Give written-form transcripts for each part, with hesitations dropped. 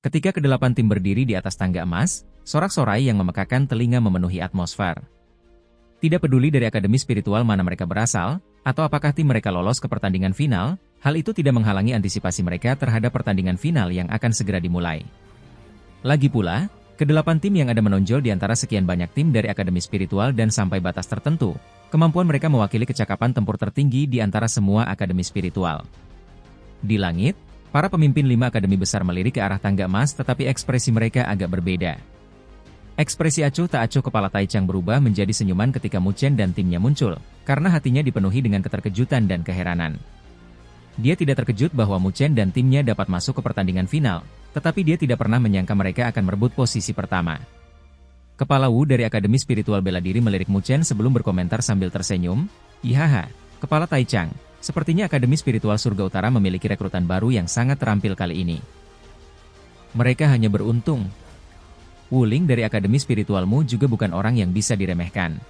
Ketika kedelapan tim berdiri di atas tangga emas, sorak-sorai yang memekakan telinga memenuhi atmosfer. Tidak peduli dari akademi spiritual mana mereka berasal, atau apakah tim mereka lolos ke pertandingan final, hal itu tidak menghalangi antisipasi mereka terhadap pertandingan final yang akan segera dimulai. Lagi pula, kedelapan tim yang ada menonjol di antara sekian banyak tim dari akademi spiritual dan sampai batas tertentu, kemampuan mereka mewakili kecakapan tempur tertinggi di antara semua akademi spiritual. Di langit, para pemimpin 5 akademi besar melirik ke arah tangga emas tetapi ekspresi mereka agak berbeda. Ekspresi acuh tak acuh kepala Tai Chang berubah menjadi senyuman ketika Mu Chen dan timnya muncul, karena hatinya dipenuhi dengan keterkejutan dan keheranan. Dia tidak terkejut bahwa Mu Chen dan timnya dapat masuk ke pertandingan final, tetapi dia tidak pernah menyangka mereka akan merebut posisi pertama. Kepala Wu dari Akademi Spiritual Bela Diri melirik Mu Chen sebelum berkomentar sambil tersenyum, "Ihaha, Kepala Tai Chang, sepertinya Akademi Spiritual Surga Utara memiliki rekrutan baru yang sangat terampil kali ini. Mereka hanya beruntung. Wu Ling dari Akademi Spiritualmu juga bukan orang yang bisa diremehkan.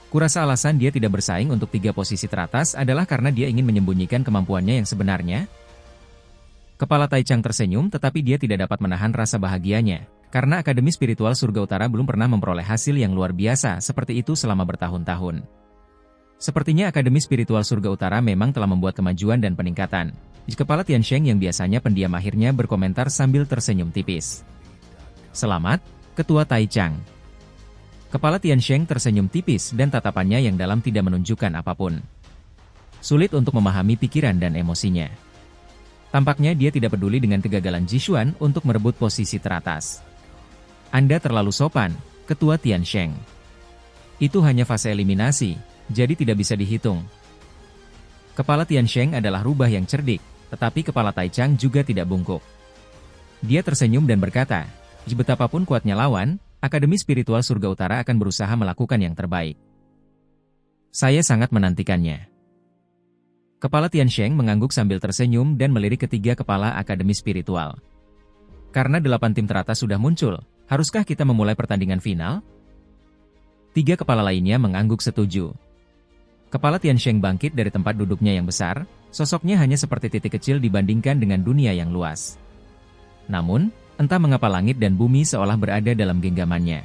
Kurasa alasan dia tidak bersaing untuk 3 posisi teratas adalah karena dia ingin menyembunyikan kemampuannya yang sebenarnya." Kepala Tai Chang tersenyum tetapi dia tidak dapat menahan rasa bahagianya, karena Akademi Spiritual Surga Utara belum pernah memperoleh hasil yang luar biasa seperti itu selama bertahun-tahun. Sepertinya Akademi Spiritual Surga Utara memang telah membuat kemajuan dan peningkatan. Kepala Tiansheng yang biasanya pendiam akhirnya berkomentar sambil tersenyum tipis. "Selamat, Ketua Tai Chang." Kepala Tiansheng tersenyum tipis dan tatapannya yang dalam tidak menunjukkan apapun. Sulit untuk memahami pikiran dan emosinya. Tampaknya dia tidak peduli dengan kegagalan Jishuan untuk merebut posisi teratas. "Anda terlalu sopan, Ketua Tiansheng. Itu hanya fase eliminasi, jadi tidak bisa dihitung." Kepala Tiansheng adalah rubah yang cerdik, tetapi Kepala Tai Chang juga tidak bungkuk. Dia tersenyum dan berkata, "Betapapun kuatnya lawan, Akademi Spiritual Surga Utara akan berusaha melakukan yang terbaik. Saya sangat menantikannya." Kepala Tiansheng mengangguk sambil tersenyum dan melirik ketiga kepala Akademi Spiritual. "Karena 8 tim teratas sudah muncul, haruskah kita memulai pertandingan final?" 3 kepala lainnya mengangguk setuju. Kepala Tiansheng bangkit dari tempat duduknya yang besar, sosoknya hanya seperti titik kecil dibandingkan dengan dunia yang luas. Namun, entah mengapa langit dan bumi seolah berada dalam genggamannya.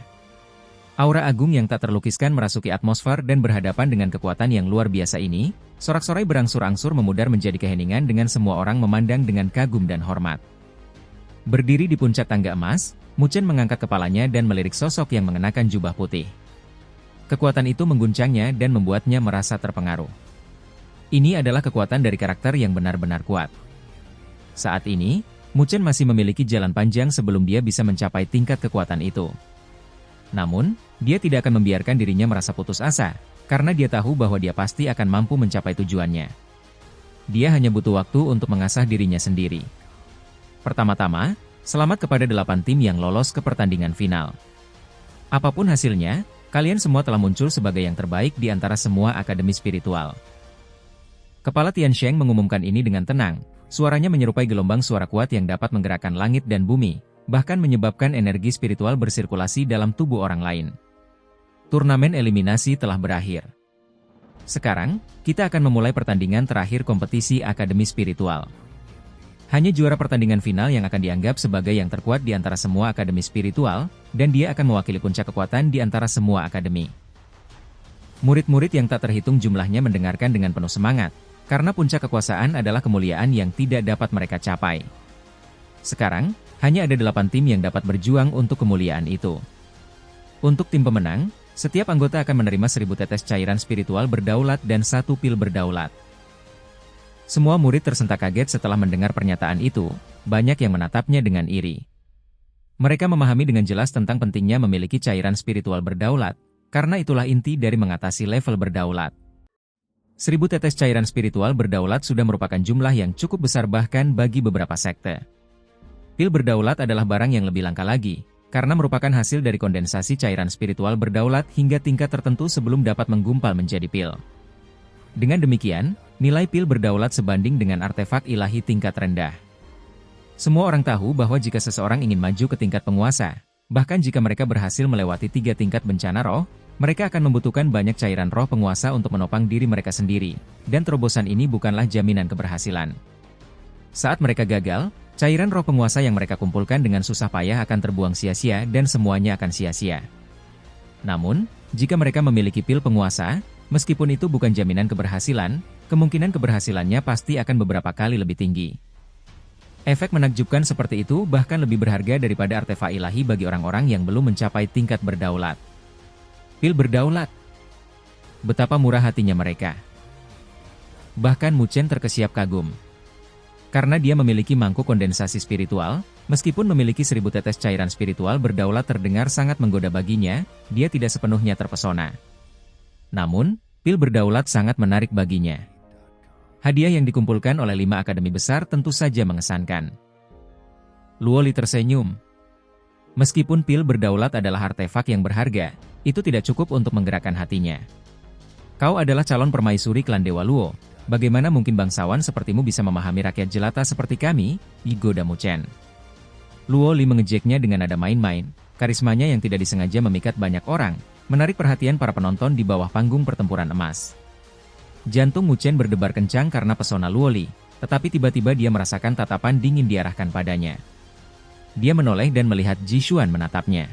Aura agung yang tak terlukiskan merasuki atmosfer dan berhadapan dengan kekuatan yang luar biasa ini, sorak-sorai berangsur-angsur memudar menjadi keheningan dengan semua orang memandang dengan kagum dan hormat. Berdiri di puncak tangga emas, Mu Chen mengangkat kepalanya dan melirik sosok yang mengenakan jubah putih. Kekuatan itu mengguncangnya dan membuatnya merasa terpengaruh. Ini adalah kekuatan dari karakter yang benar-benar kuat. Saat ini, Mu Chen masih memiliki jalan panjang sebelum dia bisa mencapai tingkat kekuatan itu. Namun, dia tidak akan membiarkan dirinya merasa putus asa, karena dia tahu bahwa dia pasti akan mampu mencapai tujuannya. Dia hanya butuh waktu untuk mengasah dirinya sendiri. Pertama-tama, selamat kepada 8 tim yang lolos ke pertandingan final. Apapun hasilnya, kalian semua telah muncul sebagai yang terbaik di antara semua akademi spiritual. Kepala Tiansheng mengumumkan ini dengan tenang, suaranya menyerupai gelombang suara kuat yang dapat menggerakkan langit dan bumi, bahkan menyebabkan energi spiritual bersirkulasi dalam tubuh orang lain. Turnamen eliminasi telah berakhir. Sekarang, kita akan memulai pertandingan terakhir kompetisi akademi spiritual. Hanya juara pertandingan final yang akan dianggap sebagai yang terkuat di antara semua akademi spiritual, dan dia akan mewakili puncak kekuatan di antara semua akademi. Murid-murid yang tak terhitung jumlahnya mendengarkan dengan penuh semangat, karena puncak kekuasaan adalah kemuliaan yang tidak dapat mereka capai. Sekarang, hanya ada 8 tim yang dapat berjuang untuk kemuliaan itu. Untuk tim pemenang, setiap anggota akan menerima 1000 tetes cairan spiritual berdaulat dan 1 pil berdaulat. Semua murid tersentak kaget setelah mendengar pernyataan itu, banyak yang menatapnya dengan iri. Mereka memahami dengan jelas tentang pentingnya memiliki cairan spiritual berdaulat, karena itulah inti dari mengatasi level berdaulat. 1000 tetes cairan spiritual berdaulat sudah merupakan jumlah yang cukup besar bahkan bagi beberapa sekte. Pil berdaulat adalah barang yang lebih langka lagi, karena merupakan hasil dari kondensasi cairan spiritual berdaulat hingga tingkat tertentu sebelum dapat menggumpal menjadi pil. Dengan demikian, nilai pil berdaulat sebanding dengan artefak ilahi tingkat rendah. Semua orang tahu bahwa jika seseorang ingin maju ke tingkat penguasa, bahkan jika mereka berhasil melewati 3 tingkat bencana roh, mereka akan membutuhkan banyak cairan roh penguasa untuk menopang diri mereka sendiri, dan terobosan ini bukanlah jaminan keberhasilan. Saat mereka gagal, Cairan roh penguasa yang mereka kumpulkan dengan susah payah akan terbuang sia-sia dan semuanya akan sia-sia. Namun, jika mereka memiliki pil penguasa, meskipun itu bukan jaminan keberhasilan, kemungkinan keberhasilannya pasti akan beberapa kali lebih tinggi. Efek menakjubkan seperti itu bahkan lebih berharga daripada artefak ilahi bagi orang-orang yang belum mencapai tingkat berdaulat. Pil berdaulat. Betapa murah hatinya mereka. Bahkan Mu Chen terkesiap kagum. Karena dia memiliki mangkuk kondensasi spiritual, meskipun memiliki 1000 tetes cairan spiritual berdaulat terdengar sangat menggoda baginya, dia tidak sepenuhnya terpesona. Namun, pil berdaulat sangat menarik baginya. Hadiah yang dikumpulkan oleh 5 akademi besar tentu saja mengesankan. Luo Li tersenyum. Meskipun pil berdaulat adalah artefak yang berharga, itu tidak cukup untuk menggerakkan hatinya. Kau adalah calon permaisuri klan Dewa Luo. Bagaimana mungkin bangsawan sepertimu bisa memahami rakyat jelata seperti kami? Digoda Mu Chen. Luo Li mengejeknya dengan nada main-main, karismanya yang tidak disengaja memikat banyak orang, menarik perhatian para penonton di bawah panggung pertempuran emas. Jantung Mu Chen berdebar kencang karena pesona Luo Li, tetapi tiba-tiba dia merasakan tatapan dingin diarahkan padanya. Dia menoleh dan melihat Ji Xuan menatapnya.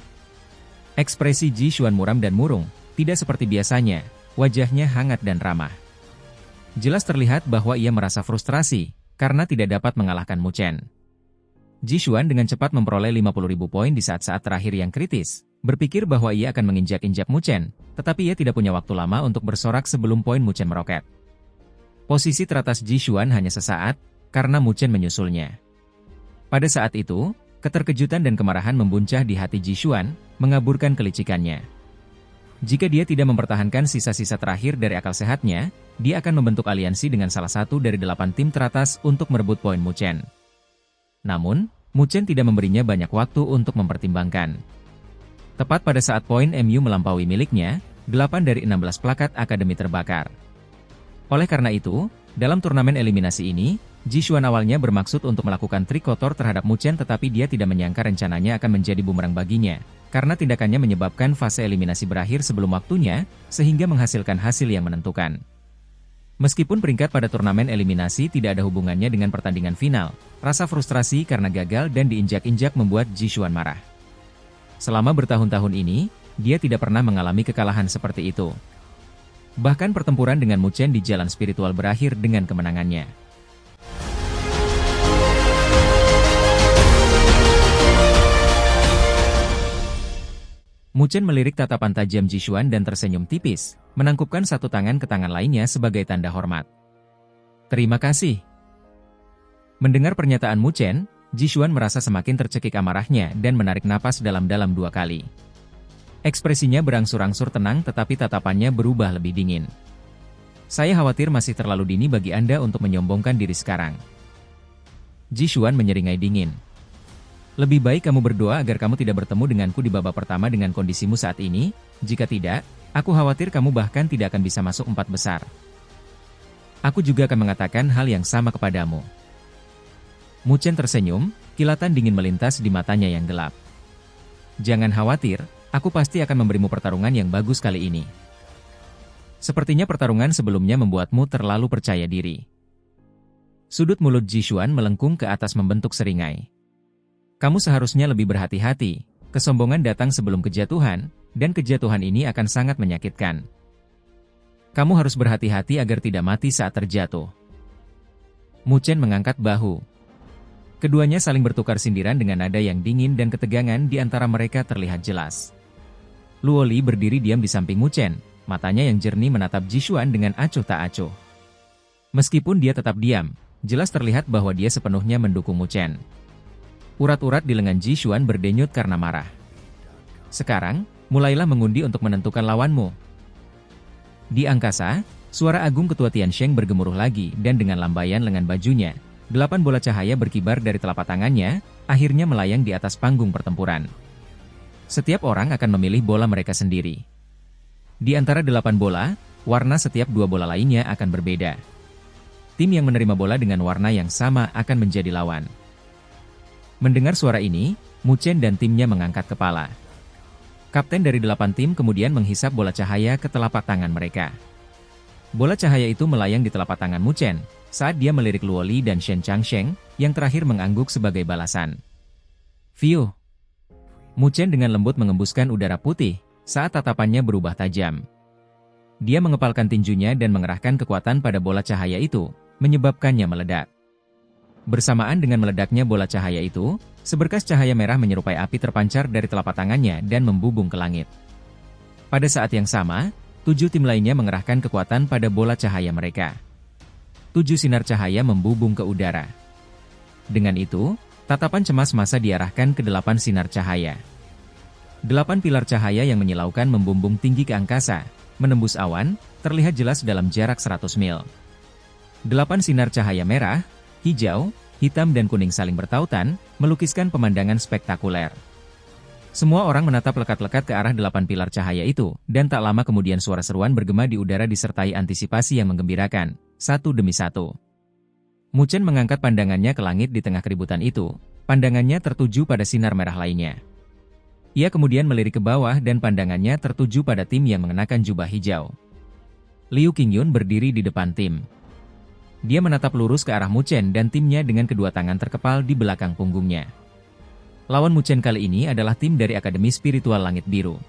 Ekspresi Ji Xuan muram dan murung, tidak seperti biasanya, wajahnya hangat dan ramah. Jelas terlihat bahwa ia merasa frustrasi, karena tidak dapat mengalahkan Mu Chen. Ji Xuan dengan cepat memperoleh 50.000 poin di saat-saat terakhir yang kritis, berpikir bahwa ia akan menginjak-injak Mu Chen, tetapi ia tidak punya waktu lama untuk bersorak sebelum poin Mu Chen meroket. Posisi teratas Ji Xuan hanya sesaat, karena Mu Chen menyusulnya. Pada saat itu, keterkejutan dan kemarahan membuncah di hati Ji Xuan, mengaburkan kelicikannya. Jika dia tidak mempertahankan sisa-sisa terakhir dari akal sehatnya, dia akan membentuk aliansi dengan salah satu dari 8 tim teratas untuk merebut poin Mu Chen. Namun, Mu Chen tidak memberinya banyak waktu untuk mempertimbangkan. Tepat pada saat poin MU melampaui miliknya, 8 dari 16 plakat akademi terbakar. Oleh karena itu, dalam turnamen eliminasi ini, Ji Xuan awalnya bermaksud untuk melakukan trik kotor terhadap Mu Chen tetapi dia tidak menyangka rencananya akan menjadi bumerang baginya. Karena tindakannya menyebabkan fase eliminasi berakhir sebelum waktunya, sehingga menghasilkan hasil yang menentukan. Meskipun peringkat pada turnamen eliminasi tidak ada hubungannya dengan pertandingan final, rasa frustrasi karena gagal dan diinjak-injak membuat Ji Xuan marah. Selama bertahun-tahun ini, dia tidak pernah mengalami kekalahan seperti itu. Bahkan pertempuran dengan Mu Chen di jalan spiritual berakhir dengan kemenangannya. Mu Chen melirik tatapan tajam Ji Xuan dan tersenyum tipis, menangkupkan satu tangan ke tangan lainnya sebagai tanda hormat. Terima kasih. Mendengar pernyataan Mu Chen, Ji Xuan merasa semakin tercekik amarahnya dan menarik napas dalam-dalam 2 kali. Ekspresinya berangsur-angsur tenang tetapi tatapannya berubah lebih dingin. Saya khawatir masih terlalu dini bagi Anda untuk menyombongkan diri sekarang. Ji Xuan menyeringai dingin. Lebih baik kamu berdoa agar kamu tidak bertemu denganku di babak pertama dengan kondisimu saat ini, jika tidak, aku khawatir kamu bahkan tidak akan bisa masuk 4 besar. Aku juga akan mengatakan hal yang sama kepadamu. Mu Chen tersenyum, kilatan dingin melintas di matanya yang gelap. Jangan khawatir, aku pasti akan memberimu pertarungan yang bagus kali ini. Sepertinya pertarungan sebelumnya membuatmu terlalu percaya diri. Sudut mulut Ji Xuan melengkung ke atas membentuk seringai. Kamu seharusnya lebih berhati-hati, kesombongan datang sebelum kejatuhan, dan kejatuhan ini akan sangat menyakitkan. Kamu harus berhati-hati agar tidak mati saat terjatuh. Mu Chen mengangkat bahu. Keduanya saling bertukar sindiran dengan nada yang dingin dan ketegangan di antara mereka terlihat jelas. Luo Li berdiri diam di samping Mu Chen, matanya yang jernih menatap Ji Xuan dengan acuh tak acuh. Meskipun dia tetap diam, jelas terlihat bahwa dia sepenuhnya mendukung Mu Chen. Urat-urat di lengan Ji Xuan berdenyut karena marah. Sekarang, mulailah mengundi untuk menentukan lawanmu. Di angkasa, suara agung ketua Tiansheng bergemuruh lagi dan dengan lambaian lengan bajunya, 8 bola cahaya berkibar dari telapak tangannya, akhirnya melayang di atas panggung pertempuran. Setiap orang akan memilih bola mereka sendiri. Di antara 8 bola, warna setiap 2 bola lainnya akan berbeda. Tim yang menerima bola dengan warna yang sama akan menjadi lawan. Mendengar suara ini, Mu Chen dan timnya mengangkat kepala. Kapten dari 8 tim kemudian menghisap bola cahaya ke telapak tangan mereka. Bola cahaya itu melayang di telapak tangan Mu Chen, saat dia melirik Luo Li dan Shen Changsheng, yang terakhir mengangguk sebagai balasan. Fiu! Mu Chen dengan lembut mengembuskan udara putih, saat tatapannya berubah tajam. Dia mengepalkan tinjunya dan mengerahkan kekuatan pada bola cahaya itu, menyebabkannya meledak. Bersamaan dengan meledaknya bola cahaya itu, seberkas cahaya merah menyerupai api terpancar dari telapak tangannya dan membubung ke langit. Pada saat yang sama, 7 tim lainnya mengerahkan kekuatan pada bola cahaya mereka. 7 sinar cahaya membubung ke udara. Dengan itu, tatapan cemas massa diarahkan ke 8 sinar cahaya. 8 pilar cahaya yang menyilaukan membumbung tinggi ke angkasa, menembus awan, terlihat jelas dalam jarak 100 mil. 8 sinar cahaya merah, hijau, hitam dan kuning saling bertautan, melukiskan pemandangan spektakuler. Semua orang menatap lekat-lekat ke arah 8 pilar cahaya itu, dan tak lama kemudian suara seruan bergema di udara disertai antisipasi yang menggembirakan, satu demi satu. Mu Chen mengangkat pandangannya ke langit di tengah keributan itu, pandangannya tertuju pada sinar merah lainnya. Ia kemudian melirik ke bawah dan pandangannya tertuju pada tim yang mengenakan jubah hijau. Liu Qingyun berdiri di depan tim. Dia menatap lurus ke arah Mu Chen dan timnya dengan kedua tangan terkepal di belakang punggungnya. Lawan Mu Chen kali ini adalah tim dari Akademi Spiritual Langit Biru.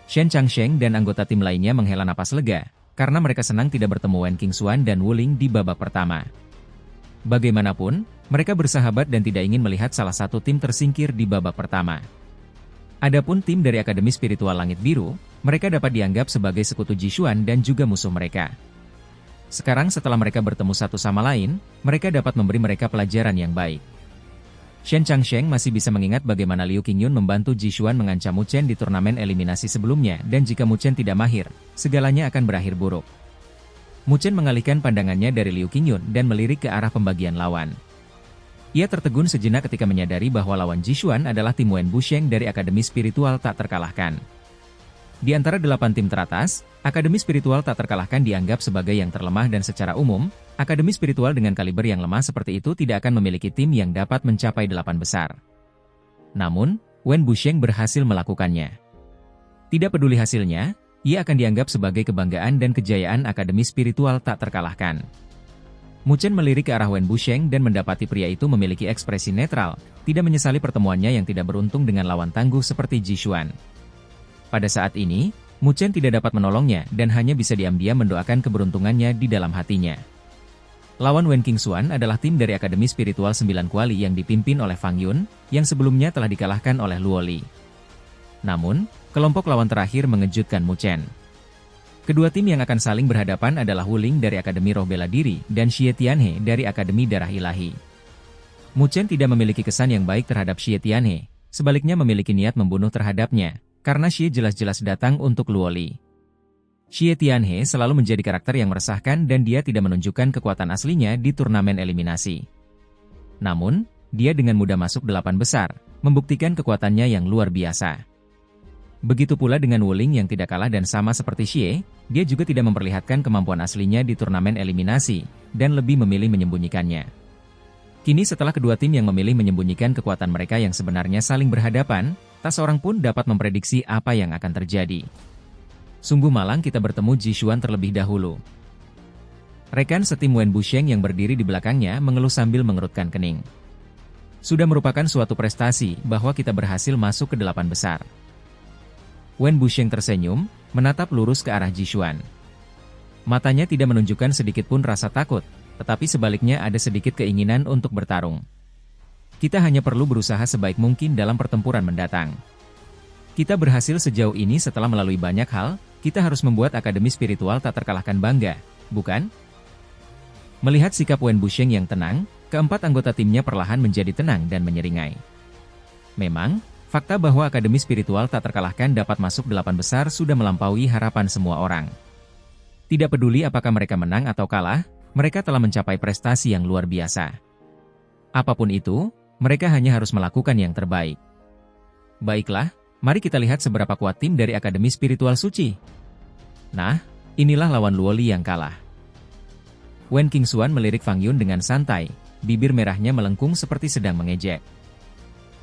Shen Changsheng dan anggota tim lainnya menghela napas lega, karena mereka senang tidak bertemu Wen Qingxuan dan Wu Ling di babak pertama. Bagaimanapun, mereka bersahabat dan tidak ingin melihat salah satu tim tersingkir di babak pertama. Adapun tim dari Akademi Spiritual Langit Biru, mereka dapat dianggap sebagai sekutu Jishuan dan juga musuh mereka. Sekarang setelah mereka bertemu satu sama lain, mereka dapat memberi mereka pelajaran yang baik. Shen Changsheng masih bisa mengingat bagaimana Liu Qingyun membantu Jishuan mengancam Mu Chen di turnamen eliminasi sebelumnya dan jika Mu Chen tidak mahir, segalanya akan berakhir buruk. Mu Chen mengalihkan pandangannya dari Liu Qingyun dan melirik ke arah pembagian lawan. Ia tertegun sejenak ketika menyadari bahwa lawan Jishuan adalah tim Wen Busheng dari Akademi Spiritual tak terkalahkan. Di antara 8 tim teratas, Akademi Spiritual tak terkalahkan dianggap sebagai yang terlemah dan secara umum, Akademi Spiritual dengan kaliber yang lemah seperti itu tidak akan memiliki tim yang dapat mencapai 8 besar. Namun, Wen Busheng berhasil melakukannya. Tidak peduli hasilnya, ia akan dianggap sebagai kebanggaan dan kejayaan Akademi Spiritual tak terkalahkan. Mu Chen melirik ke arah Wen Busheng dan mendapati pria itu memiliki ekspresi netral, tidak menyesali pertemuannya yang tidak beruntung dengan lawan tangguh seperti Jishuan. Pada saat ini, Mu Chen tidak dapat menolongnya dan hanya bisa diam-diam mendoakan keberuntungannya di dalam hatinya. Lawan Wen Qingxuan adalah tim dari Akademi Spiritual 9 Kuali yang dipimpin oleh Fang Yun, yang sebelumnya telah dikalahkan oleh Luo Li. Namun, kelompok lawan terakhir mengejutkan Mu Chen. Kedua tim yang akan saling berhadapan adalah Wu Ling dari Akademi Roh Bela Diri dan Xie Tianhe dari Akademi Darah Ilahi. Mu Chen tidak memiliki kesan yang baik terhadap Xie Tianhe, sebaliknya memiliki niat membunuh terhadapnya, karena Xie jelas-jelas datang untuk Luo Li. Xie Tianhe selalu menjadi karakter yang meresahkan dan dia tidak menunjukkan kekuatan aslinya di turnamen eliminasi. Namun, dia dengan mudah masuk 8 besar, membuktikan kekuatannya yang luar biasa. Begitu pula dengan Wu Ling yang tidak kalah dan sama seperti Xie, dia juga tidak memperlihatkan kemampuan aslinya di turnamen eliminasi, dan lebih memilih menyembunyikannya. Kini setelah kedua tim yang memilih menyembunyikan kekuatan mereka yang sebenarnya saling berhadapan, tak seorang pun dapat memprediksi apa yang akan terjadi. Sungguh malang kita bertemu Jishuan terlebih dahulu. Rekan setim Wen Busheng yang berdiri di belakangnya mengeluh sambil mengerutkan kening. Sudah merupakan suatu prestasi bahwa kita berhasil masuk ke 8 besar. Wen Busheng tersenyum, menatap lurus ke arah Jishuan. Matanya tidak menunjukkan sedikit pun rasa takut, tetapi sebaliknya ada sedikit keinginan untuk bertarung. Kita hanya perlu berusaha sebaik mungkin dalam pertempuran mendatang. Kita berhasil sejauh ini setelah melalui banyak hal, kita harus membuat Akademi Spiritual tak terkalahkan bangga, bukan? Melihat sikap Wen Busheng yang tenang, keempat anggota timnya perlahan menjadi tenang dan menyeringai. Memang, fakta bahwa Akademi Spiritual tak terkalahkan dapat masuk 8 besar sudah melampaui harapan semua orang. Tidak peduli apakah mereka menang atau kalah, mereka telah mencapai prestasi yang luar biasa. Apapun itu, mereka hanya harus melakukan yang terbaik. Baiklah, mari kita lihat seberapa kuat tim dari Akademi Spiritual Suci. Nah, inilah lawan Luo Li yang kalah. Wen Qingxuan melirik Fang Yun dengan santai, bibir merahnya melengkung seperti sedang mengejek.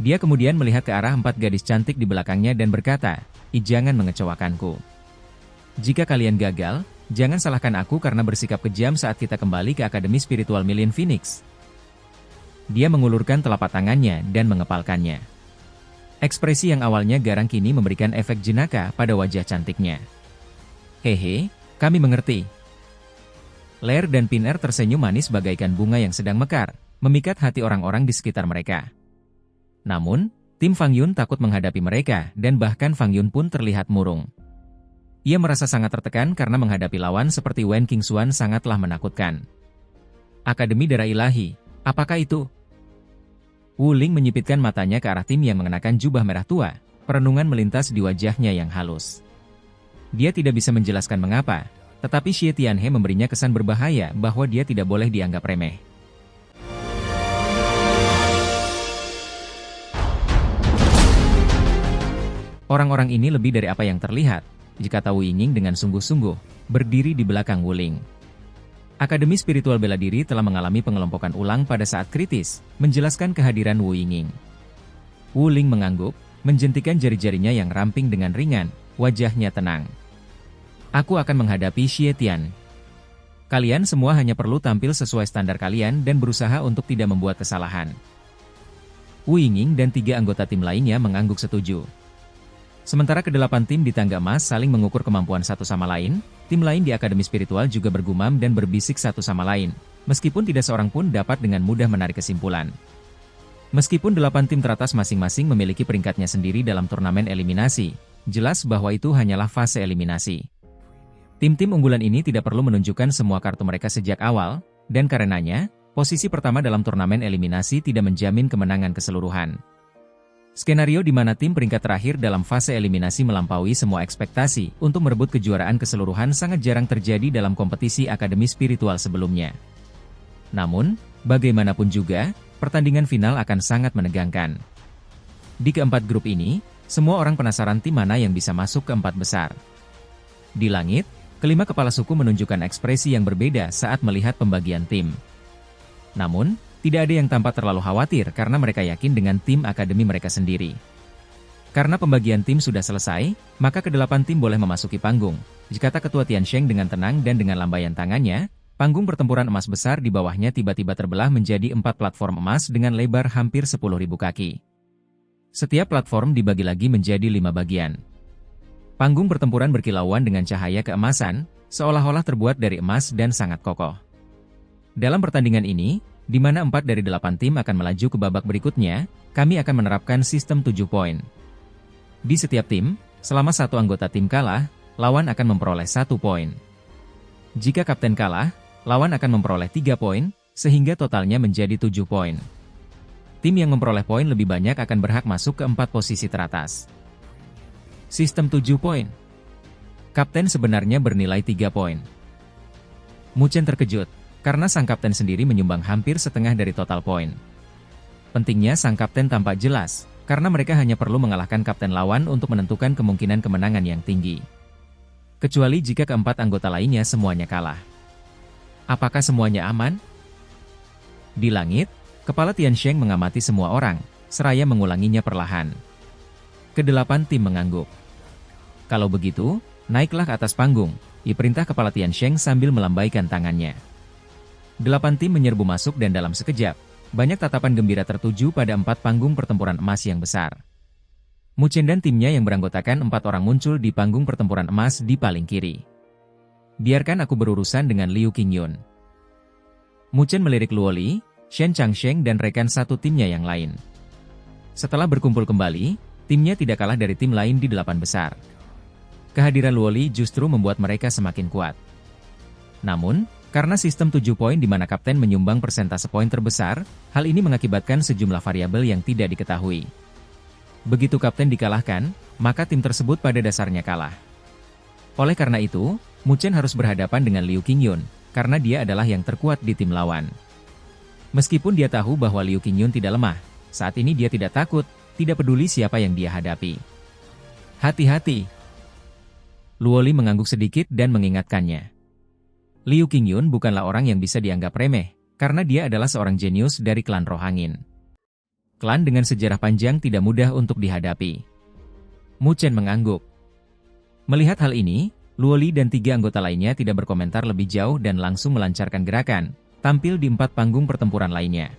Dia kemudian melihat ke arah 4 gadis cantik di belakangnya dan berkata, jangan mengecewakanku. Jika kalian gagal, Jangan salahkan aku karena bersikap kejam saat kita kembali ke Akademi Spiritual Million Phoenix. Dia mengulurkan telapak tangannya dan mengepalkannya. Ekspresi yang awalnya garang kini memberikan efek jenaka pada wajah cantiknya. Hehe, kami mengerti. Lair dan Pin-Er tersenyum manis bagaikan bunga yang sedang mekar, memikat hati orang-orang di sekitar mereka. Namun, tim Fang Yun takut menghadapi mereka dan bahkan Fang Yun pun terlihat murung. Ia merasa sangat tertekan karena menghadapi lawan seperti Wen Qingxuan sangatlah menakutkan. Akademi Darah Ilahi, apakah itu? Wu Ling menyipitkan matanya ke arah tim yang mengenakan jubah merah tua, perenungan melintas di wajahnya yang halus. Dia tidak bisa menjelaskan mengapa, tetapi Xie Tianhe memberinya kesan berbahaya bahwa dia tidak boleh dianggap remeh. Orang-orang ini lebih dari apa yang terlihat, jika tahu Yingning dengan sungguh-sungguh, berdiri di belakang Wu Ling. Akademi Spiritual Bela Diri telah mengalami pengelompokan ulang pada saat kritis, menjelaskan kehadiran Wu Yingning. Wu Ling mengangguk, menjentikan jari-jarinya yang ramping dengan ringan, wajahnya tenang. Aku akan menghadapi Xie Tian. Kalian semua hanya perlu tampil sesuai standar kalian dan berusaha untuk tidak membuat kesalahan. Wu Yingning dan 3 anggota tim lainnya mengangguk setuju. Sementara ke-8 tim di tangga emas saling mengukur kemampuan satu sama lain, tim lain di Akademi Spiritual juga bergumam dan berbisik satu sama lain, meskipun tidak seorang pun dapat dengan mudah menarik kesimpulan. Meskipun 8 tim teratas masing-masing memiliki peringkatnya sendiri dalam turnamen eliminasi, jelas bahwa itu hanyalah fase eliminasi. Tim-tim unggulan ini tidak perlu menunjukkan semua kartu mereka sejak awal, dan karenanya, posisi pertama dalam turnamen eliminasi tidak menjamin kemenangan keseluruhan. Skenario di mana tim peringkat terakhir dalam fase eliminasi melampaui semua ekspektasi untuk merebut kejuaraan keseluruhan sangat jarang terjadi dalam kompetisi Akademi Spiritual sebelumnya. Namun, bagaimanapun juga, pertandingan final akan sangat menegangkan. Di keempat grup ini, semua orang penasaran tim mana yang bisa masuk ke 4 besar. Di langit, kelima kepala suku menunjukkan ekspresi yang berbeda saat melihat pembagian tim. Namun, tidak ada yang tampak terlalu khawatir karena mereka yakin dengan tim akademi mereka sendiri. Karena pembagian tim sudah selesai, maka ke-8 tim boleh memasuki panggung. Kata Ketua Tiansheng dengan tenang dan dengan lambaian tangannya, panggung pertempuran emas besar di bawahnya tiba-tiba terbelah menjadi 4 platform emas dengan lebar hampir 10.000 kaki. Setiap platform dibagi lagi menjadi 5 bagian. Panggung pertempuran berkilauan dengan cahaya keemasan, seolah-olah terbuat dari emas dan sangat kokoh. Dalam pertandingan ini, di mana 4 dari 8 tim akan melaju ke babak berikutnya, kami akan menerapkan sistem 7 poin. Di setiap tim, selama satu anggota tim kalah, lawan akan memperoleh 1 poin. Jika kapten kalah, lawan akan memperoleh 3 poin, sehingga totalnya menjadi 7 poin. Tim yang memperoleh poin lebih banyak akan berhak masuk ke 4 posisi teratas. Sistem 7 poin. Kapten sebenarnya bernilai 3 poin. Mu Chen terkejut, karena sang kapten sendiri menyumbang hampir setengah dari total poin. Pentingnya sang kapten tampak jelas, karena mereka hanya perlu mengalahkan kapten lawan untuk menentukan kemungkinan kemenangan yang tinggi. Kecuali jika keempat anggota lainnya semuanya kalah. Apakah semuanya aman? Di langit, Kepala Tiansheng mengamati semua orang, seraya mengulanginya perlahan. Ke-8 tim mengangguk. Kalau begitu, naiklah ke atas panggung, diperintah Kepala Tiansheng sambil melambaikan tangannya. 8 tim menyerbu masuk dan dalam sekejap, banyak tatapan gembira tertuju pada 4 panggung pertempuran emas yang besar. Mu Chen dan timnya yang beranggotakan 4 orang muncul di panggung pertempuran emas di paling kiri. Biarkan aku berurusan dengan Liu Qingyun. Mu Chen melirik Luo Li, Shen Changsheng dan rekan satu timnya yang lain. Setelah berkumpul kembali, timnya tidak kalah dari tim lain di 8 besar. Kehadiran Luo Li justru membuat mereka semakin kuat. Namun, karena sistem 7 poin di mana kapten menyumbang persentase poin terbesar, hal ini mengakibatkan sejumlah variabel yang tidak diketahui. Begitu kapten dikalahkan, maka tim tersebut pada dasarnya kalah. Oleh karena itu, Mu Chen harus berhadapan dengan Liu Qingyun, karena dia adalah yang terkuat di tim lawan. Meskipun dia tahu bahwa Liu Qingyun tidak lemah, saat ini dia tidak takut, tidak peduli siapa yang dia hadapi. Hati-hati. Luo Li mengangguk sedikit dan mengingatkannya. Liu Qingyun bukanlah orang yang bisa dianggap remeh, karena dia adalah seorang jenius dari klan Roh Angin. Klan dengan sejarah panjang tidak mudah untuk dihadapi. Mu Chen mengangguk. Melihat hal ini, Luoli dan 3 anggota lainnya tidak berkomentar lebih jauh dan langsung melancarkan gerakan, tampil di 4 panggung pertempuran lainnya.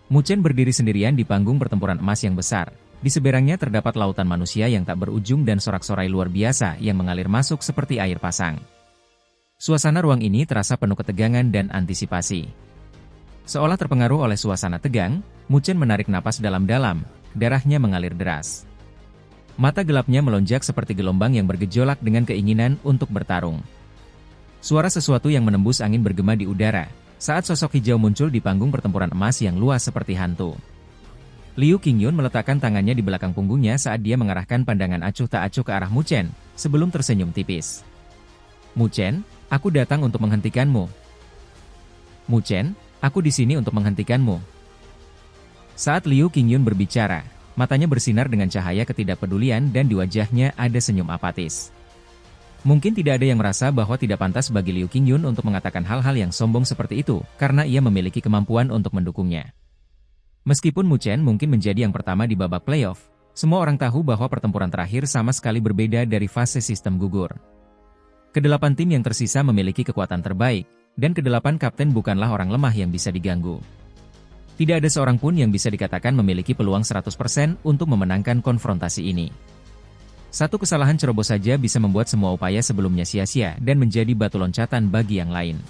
Mu Chen berdiri sendirian di panggung pertempuran emas yang besar. Di seberangnya terdapat lautan manusia yang tak berujung dan sorak-sorai luar biasa yang mengalir masuk seperti air pasang. Suasana ruang ini terasa penuh ketegangan dan antisipasi. Seolah terpengaruh oleh suasana tegang, Mu Chen menarik napas dalam-dalam, darahnya mengalir deras. Mata gelapnya melonjak seperti gelombang yang bergejolak dengan keinginan untuk bertarung. Suara sesuatu yang menembus angin bergema di udara, saat sosok hijau muncul di panggung pertempuran emas yang luas seperti hantu. Liu Qingyun meletakkan tangannya di belakang punggungnya saat dia mengarahkan pandangan acuh tak acuh ke arah Mu Chen, sebelum tersenyum tipis. Mu Chen, aku datang untuk menghentikanmu. Mu Chen, aku di sini untuk menghentikanmu. Saat Liu Qingyun berbicara, matanya bersinar dengan cahaya ketidakpedulian dan di wajahnya ada senyum apatis. Mungkin tidak ada yang merasa bahwa tidak pantas bagi Liu Qingyun untuk mengatakan hal-hal yang sombong seperti itu, karena ia memiliki kemampuan untuk mendukungnya. Meskipun Mu Chen mungkin menjadi yang pertama di babak playoff, semua orang tahu bahwa pertempuran terakhir sama sekali berbeda dari fase sistem gugur. Kedelapan tim yang tersisa memiliki kekuatan terbaik, dan kedelapan kapten bukanlah orang lemah yang bisa diganggu. Tidak ada seorang pun yang bisa dikatakan memiliki peluang 100% untuk memenangkan konfrontasi ini. Satu kesalahan ceroboh saja bisa membuat semua upaya sebelumnya sia-sia dan menjadi batu loncatan bagi yang lain.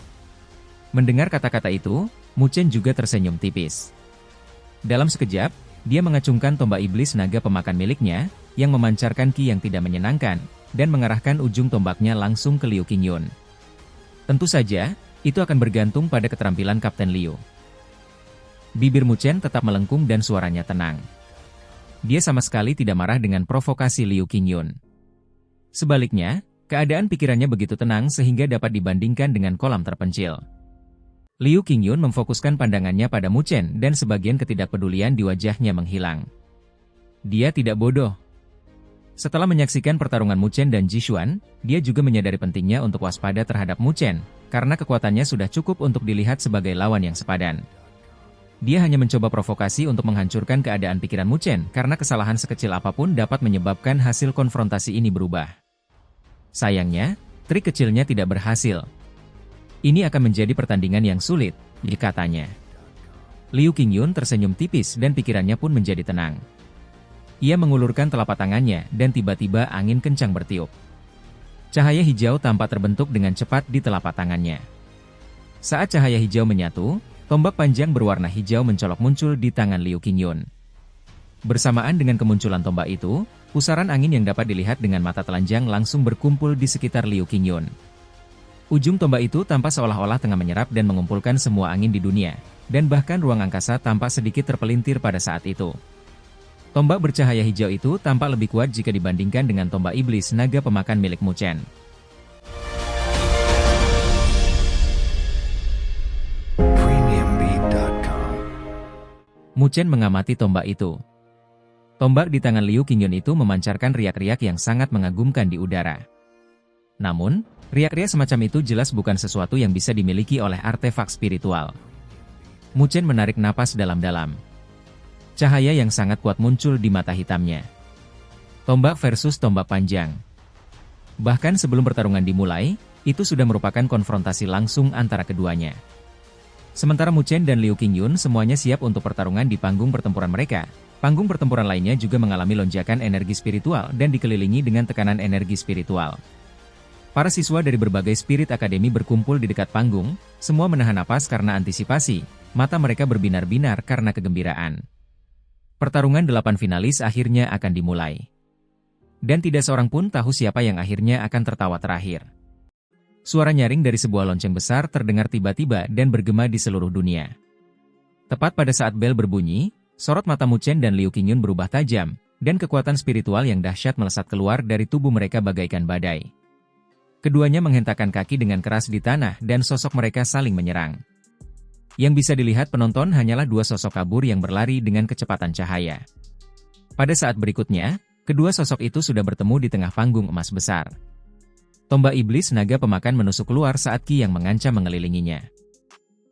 Mendengar kata-kata itu, Mu Chen juga tersenyum tipis. Dalam sekejap, dia mengacungkan tombak iblis naga pemakan miliknya, yang memancarkan ki yang tidak menyenangkan, dan mengarahkan ujung tombaknya langsung ke Liu Qingyun. Tentu saja, itu akan bergantung pada keterampilan Kapten Liu. Bibir Mu Chen tetap melengkung dan suaranya tenang. Dia sama sekali tidak marah dengan provokasi Liu Qingyun. Sebaliknya, keadaan pikirannya begitu tenang sehingga dapat dibandingkan dengan kolam terpencil. Liu Qingyun memfokuskan pandangannya pada Mu Chen dan sebagian ketidakpedulian di wajahnya menghilang. Dia tidak bodoh. Setelah menyaksikan pertarungan Mu Chen dan Ji Xuan, dia juga menyadari pentingnya untuk waspada terhadap Mu Chen, karena kekuatannya sudah cukup untuk dilihat sebagai lawan yang sepadan. Dia hanya mencoba provokasi untuk menghancurkan keadaan pikiran Mu Chen karena kesalahan sekecil apapun dapat menyebabkan hasil konfrontasi ini berubah. Sayangnya, trik kecilnya tidak berhasil. Ini akan menjadi pertandingan yang sulit, katanya. Liu Qingyun tersenyum tipis dan pikirannya pun menjadi tenang. Ia mengulurkan telapak tangannya dan tiba-tiba angin kencang bertiup. Cahaya hijau tampak terbentuk dengan cepat di telapak tangannya. Saat cahaya hijau menyatu, tombak panjang berwarna hijau mencolok muncul di tangan Liu Qingyun. Bersamaan dengan kemunculan tombak itu, pusaran angin yang dapat dilihat dengan mata telanjang langsung berkumpul di sekitar Liu Qingyun. Ujung tombak itu tampak seolah-olah tengah menyerap dan mengumpulkan semua angin di dunia, dan bahkan ruang angkasa tampak sedikit terpelintir pada saat itu. Tombak bercahaya hijau itu tampak lebih kuat jika dibandingkan dengan tombak iblis naga pemakan milik Mu Chen. Mu Chen mengamati tombak itu. Tombak di tangan Liu Qingyun itu memancarkan riak-riak yang sangat mengagumkan di udara. Namun, riak-riak semacam itu jelas bukan sesuatu yang bisa dimiliki oleh artefak spiritual. Mu Chen menarik napas dalam-dalam. Cahaya yang sangat kuat muncul di mata hitamnya. Tombak versus tombak panjang. Bahkan sebelum pertarungan dimulai, itu sudah merupakan konfrontasi langsung antara keduanya. Sementara Mu Chen dan Liu Qingyun semuanya siap untuk pertarungan di panggung pertempuran mereka, panggung pertempuran lainnya juga mengalami lonjakan energi spiritual dan dikelilingi dengan tekanan energi spiritual. Para siswa dari berbagai spirit akademi berkumpul di dekat panggung, semua menahan napas karena antisipasi, mata mereka berbinar-binar karena kegembiraan. Pertarungan 8 finalis akhirnya akan dimulai. Dan tidak seorang pun tahu siapa yang akhirnya akan tertawa terakhir. Suara nyaring dari sebuah lonceng besar terdengar tiba-tiba dan bergema di seluruh dunia. Tepat pada saat bel berbunyi, sorot mata Mu Chen dan Liu Qingyun berubah tajam, dan kekuatan spiritual yang dahsyat melesat keluar dari tubuh mereka bagaikan badai. Keduanya menghentakkan kaki dengan keras di tanah dan sosok mereka saling menyerang. Yang bisa dilihat penonton hanyalah dua sosok kabur yang berlari dengan kecepatan cahaya. Pada saat berikutnya, kedua sosok itu sudah bertemu di tengah panggung emas besar. Tombak iblis naga pemakan menusuk keluar saat ki yang mengancam mengelilinginya.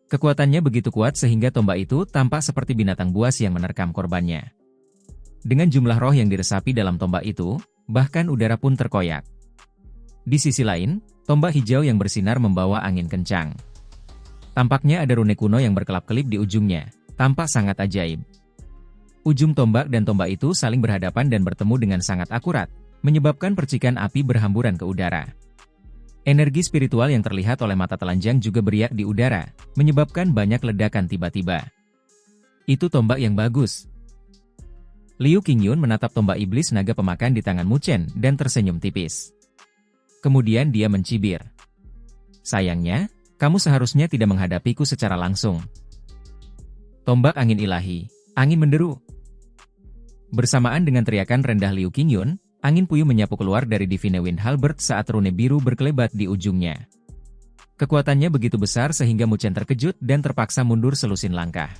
Kekuatannya begitu kuat sehingga tombak itu tampak seperti binatang buas yang menerkam korbannya. Dengan jumlah roh yang diresapi dalam tombak itu, bahkan udara pun terkoyak. Di sisi lain, tombak hijau yang bersinar membawa angin kencang. Tampaknya ada rune kuno yang berkelap-kelip di ujungnya, tampak sangat ajaib. Ujung tombak dan tombak itu saling berhadapan dan bertemu dengan sangat akurat, menyebabkan percikan api berhamburan ke udara. Energi spiritual yang terlihat oleh mata telanjang juga beriak di udara, menyebabkan banyak ledakan tiba-tiba. Itu tombak yang bagus. Liu Qingyun menatap tombak iblis naga pemakan di tangan Mu Chen dan tersenyum tipis. Kemudian dia mencibir. Sayangnya, kamu seharusnya tidak menghadapiku secara langsung. Tombak angin ilahi, angin menderu. Bersamaan dengan teriakan rendah Liu Qingyun, angin puyuh menyapu keluar dari Divine Wind Halberd saat rune biru berkelebat di ujungnya. Kekuatannya begitu besar sehingga Mu Chen terkejut dan terpaksa mundur selusin langkah.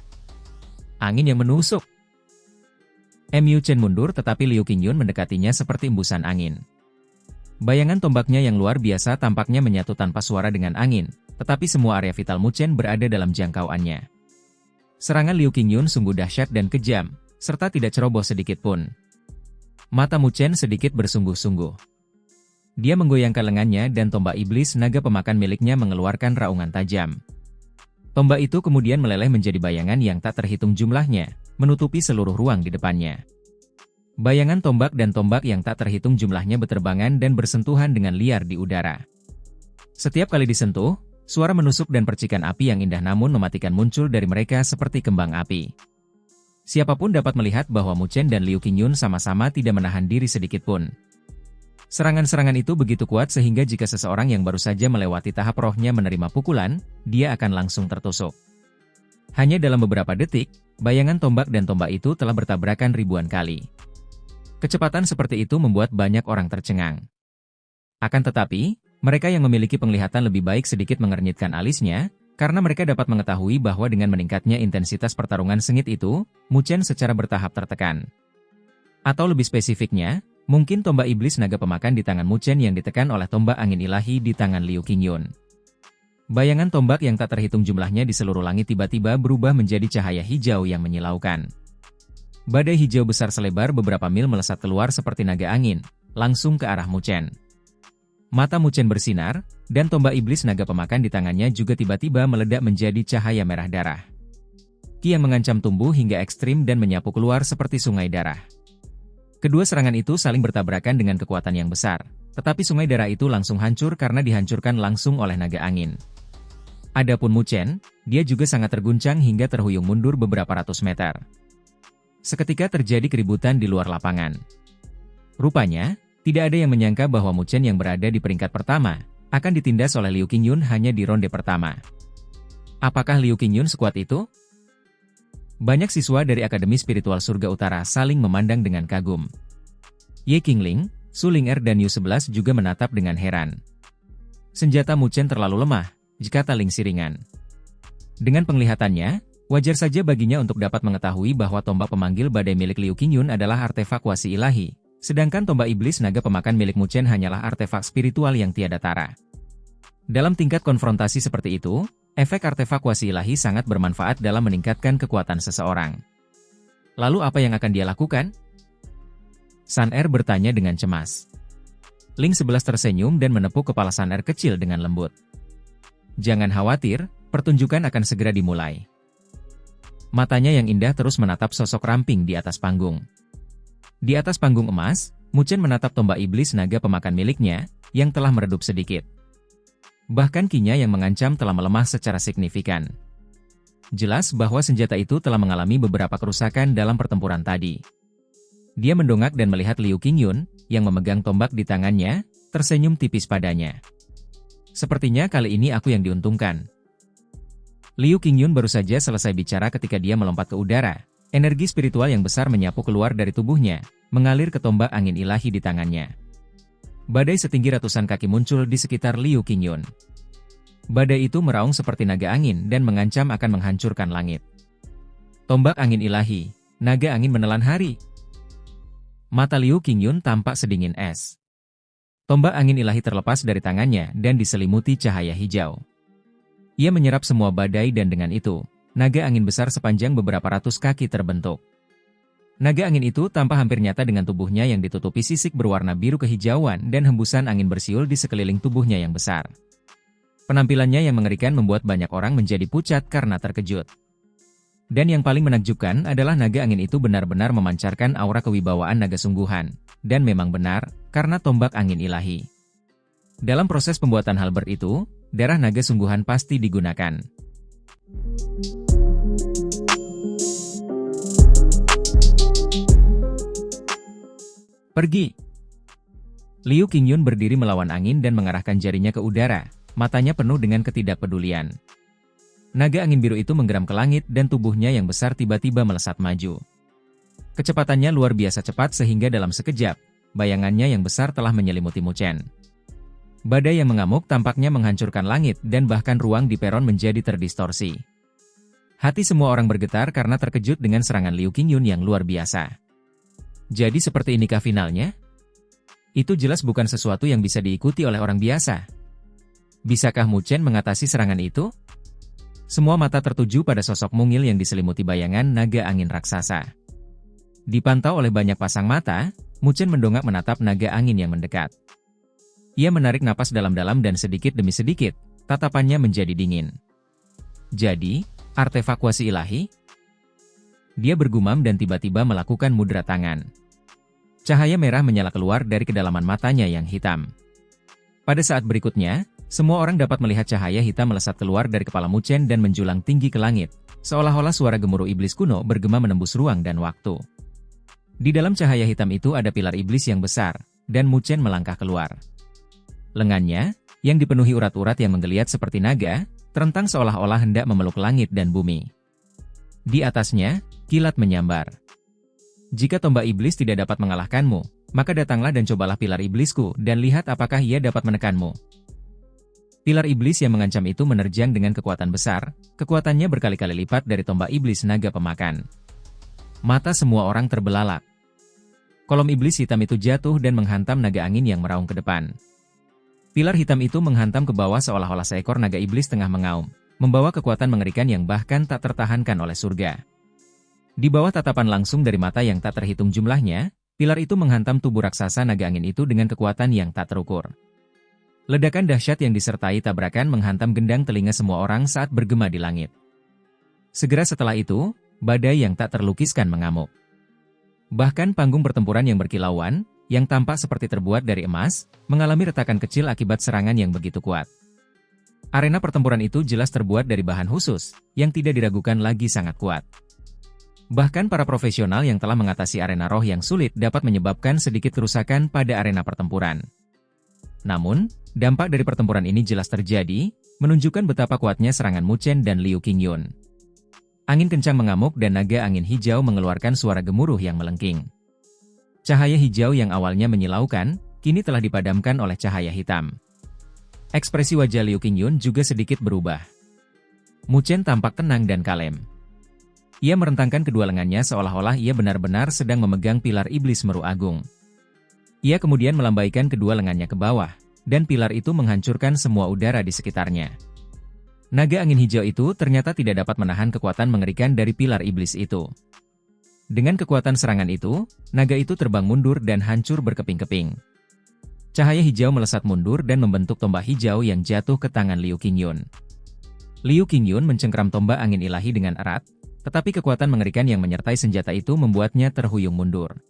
Angin yang menusuk. Mu Chen mundur tetapi Liu Qingyun mendekatinya seperti embusan angin. Bayangan tombaknya yang luar biasa tampaknya menyatu tanpa suara dengan angin, tetapi semua area vital Mu Chen berada dalam jangkauannya. Serangan Liu Qingyun sungguh dahsyat dan kejam, serta tidak ceroboh sedikit pun. Mata Mu Chen sedikit bersungguh-sungguh. Dia menggoyangkan lengannya dan tombak iblis naga pemakan miliknya mengeluarkan raungan tajam. Tombak itu kemudian meleleh menjadi bayangan yang tak terhitung jumlahnya, menutupi seluruh ruang di depannya. Bayangan tombak dan tombak yang tak terhitung jumlahnya berterbangan dan bersentuhan dengan liar di udara. Setiap kali disentuh, suara menusuk dan percikan api yang indah namun mematikan muncul dari mereka seperti kembang api. Siapapun dapat melihat bahwa Mu Chen dan Liu Qingyun sama-sama tidak menahan diri sedikit pun. Serangan-serangan itu begitu kuat sehingga jika seseorang yang baru saja melewati tahap rohnya menerima pukulan, dia akan langsung tertusuk. Hanya dalam beberapa detik, bayangan tombak dan tombak itu telah bertabrakan ribuan kali. Kecepatan seperti itu membuat banyak orang tercengang. Akan tetapi, mereka yang memiliki penglihatan lebih baik sedikit mengernyitkan alisnya, karena mereka dapat mengetahui bahwa dengan meningkatnya intensitas pertarungan sengit itu, Mu Chen secara bertahap tertekan. Atau lebih spesifiknya, mungkin tombak iblis naga pemakan di tangan Mu Chen yang ditekan oleh tombak angin ilahi di tangan Liu Qingyun. Bayangan tombak yang tak terhitung jumlahnya di seluruh langit tiba-tiba berubah menjadi cahaya hijau yang menyilaukan. Badai hijau besar selebar beberapa mil melesat keluar seperti naga angin, langsung ke arah Mu Chen. Mata Mu Chen bersinar, dan tombak iblis naga pemakan di tangannya juga tiba-tiba meledak menjadi cahaya merah darah. Ki yang mengancam tumbuh hingga ekstrim dan menyapu keluar seperti sungai darah. Kedua serangan itu saling bertabrakan dengan kekuatan yang besar, tetapi sungai darah itu langsung hancur karena dihancurkan langsung oleh naga angin. Adapun Mu Chen, dia juga sangat terguncang hingga terhuyung mundur beberapa ratus meter. Seketika terjadi keributan di luar lapangan. Rupanya, tidak ada yang menyangka bahwa Mu Chen yang berada di peringkat pertama, akan ditindas oleh Liu Qingyun hanya di ronde pertama. Apakah Liu Qingyun sekuat itu? Banyak siswa dari Akademi Spiritual Surga Utara saling memandang dengan kagum. Ye Qingling, Su Ling-er dan Yu 11 juga menatap dengan heran. Senjata Mu Chen terlalu lemah, kata Ling Siringan. Dengan penglihatannya, wajar saja baginya untuk dapat mengetahui bahwa tombak pemanggil badai milik Liu Qingyun adalah artefak wasi ilahi, sedangkan tombak iblis naga pemakan milik Mu Chen hanyalah artefak spiritual yang tiada tara. Dalam tingkat konfrontasi seperti itu, efek artefak wasi ilahi sangat bermanfaat dalam meningkatkan kekuatan seseorang. Lalu apa yang akan dia lakukan? Sun Er bertanya dengan cemas. Ling 11 tersenyum dan menepuk kepala Sun Er kecil dengan lembut. Jangan khawatir, pertunjukan akan segera dimulai. Matanya yang indah terus menatap sosok ramping di atas panggung. Di atas panggung emas, Mu Chen menatap tombak iblis naga pemakan miliknya, yang telah meredup sedikit. Bahkan kinya yang mengancam telah melemah secara signifikan. Jelas bahwa senjata itu telah mengalami beberapa kerusakan dalam pertempuran tadi. Dia mendongak dan melihat Liu Qingyun, yang memegang tombak di tangannya, tersenyum tipis padanya. Sepertinya kali ini aku yang diuntungkan. Liu Qingyun baru saja selesai bicara ketika dia melompat ke udara. Energi spiritual yang besar menyapu keluar dari tubuhnya, mengalir ke tombak angin ilahi di tangannya. Badai setinggi ratusan kaki muncul di sekitar Liu Qingyun. Badai itu meraung seperti naga angin dan mengancam akan menghancurkan langit. Tombak angin ilahi, naga angin menelan hari. Mata Liu Qingyun tampak sedingin es. Tombak angin ilahi terlepas dari tangannya dan diselimuti cahaya hijau. Ia menyerap semua badai dan dengan itu, naga angin besar sepanjang beberapa ratus kaki terbentuk. Naga angin itu tampak hampir nyata dengan tubuhnya yang ditutupi sisik berwarna biru kehijauan dan hembusan angin bersiul di sekeliling tubuhnya yang besar. Penampilannya yang mengerikan membuat banyak orang menjadi pucat karena terkejut. Dan yang paling menakjubkan adalah naga angin itu benar-benar memancarkan aura kewibawaan naga sungguhan. Dan memang benar, karena tombak angin ilahi. Dalam proses pembuatan halberd itu, darah naga sungguhan pasti digunakan. Pergi! Liu Qingyun berdiri melawan angin dan mengarahkan jarinya ke udara, matanya penuh dengan ketidakpedulian. Naga angin biru itu menggeram ke langit dan tubuhnya yang besar tiba-tiba melesat maju. Kecepatannya luar biasa cepat sehingga dalam sekejap, bayangannya yang besar telah menyelimuti Mu Chen. Badai yang mengamuk tampaknya menghancurkan langit dan bahkan ruang di peron menjadi terdistorsi. Hati semua orang bergetar karena terkejut dengan serangan Liu Qingyun yang luar biasa. Jadi seperti inikah finalnya? Itu jelas bukan sesuatu yang bisa diikuti oleh orang biasa. Bisakah Mu Chen mengatasi serangan itu? Semua mata tertuju pada sosok mungil yang diselimuti bayangan naga angin raksasa. Dipantau oleh banyak pasang mata, Mu Chen mendongak menatap naga angin yang mendekat. Ia menarik napas dalam-dalam dan sedikit demi sedikit, tatapannya menjadi dingin. Jadi, artefak kuasi ilahi? Dia bergumam dan tiba-tiba melakukan mudra tangan. Cahaya merah menyala keluar dari kedalaman matanya yang hitam. Pada saat berikutnya, semua orang dapat melihat cahaya hitam melesat keluar dari kepala Mu Chen dan menjulang tinggi ke langit, seolah-olah suara gemuruh iblis kuno bergema menembus ruang dan waktu. Di dalam cahaya hitam itu ada pilar iblis yang besar, dan Mu Chen melangkah keluar. Lengannya, yang dipenuhi urat-urat yang menggeliat seperti naga, terentang seolah-olah hendak memeluk langit dan bumi. Di atasnya, kilat menyambar. Jika tombak iblis tidak dapat mengalahkanmu, maka datanglah dan cobalah pilar iblisku dan lihat apakah ia dapat menekanmu. Pilar iblis yang mengancam itu menerjang dengan kekuatan besar, kekuatannya berkali-kali lipat dari tombak iblis naga pemakan. Mata semua orang terbelalak. Kolom iblis hitam itu jatuh dan menghantam naga angin yang meraung ke depan. Pilar hitam itu menghantam ke bawah seolah-olah seekor naga iblis tengah mengaum, membawa kekuatan mengerikan yang bahkan tak tertahankan oleh surga. Di bawah tatapan langsung dari mata yang tak terhitung jumlahnya, pilar itu menghantam tubuh raksasa naga angin itu dengan kekuatan yang tak terukur. Ledakan dahsyat yang disertai tabrakan menghantam gendang telinga semua orang saat bergema di langit. Segera setelah itu, badai yang tak terlukiskan mengamuk. Bahkan panggung pertempuran yang berkilauan, yang tampak seperti terbuat dari emas, mengalami retakan kecil akibat serangan yang begitu kuat. Arena pertempuran itu jelas terbuat dari bahan khusus, yang tidak diragukan lagi sangat kuat. Bahkan para profesional yang telah mengatasi arena roh yang sulit dapat menyebabkan sedikit kerusakan pada arena pertempuran. Namun, dampak dari pertempuran ini jelas terjadi, menunjukkan betapa kuatnya serangan Mu Chen dan Liu Qingyun. Angin kencang mengamuk dan naga angin hijau mengeluarkan suara gemuruh yang melengking. Cahaya hijau yang awalnya menyilaukan, kini telah dipadamkan oleh cahaya hitam. Ekspresi wajah Liu Qingyun juga sedikit berubah. Mu Chen tampak tenang dan kalem. Ia merentangkan kedua lengannya seolah-olah ia benar-benar sedang memegang pilar iblis meru agung. Ia kemudian melambaikan kedua lengannya ke bawah, dan pilar itu menghancurkan semua udara di sekitarnya. Naga angin hijau itu ternyata tidak dapat menahan kekuatan mengerikan dari pilar iblis itu. Dengan kekuatan serangan itu, naga itu terbang mundur dan hancur berkeping-keping. Cahaya hijau melesat mundur dan membentuk tombak hijau yang jatuh ke tangan Liu Qingyun. Liu Qingyun mencengkram tombak angin ilahi dengan erat, tetapi kekuatan mengerikan yang menyertai senjata itu membuatnya terhuyung mundur.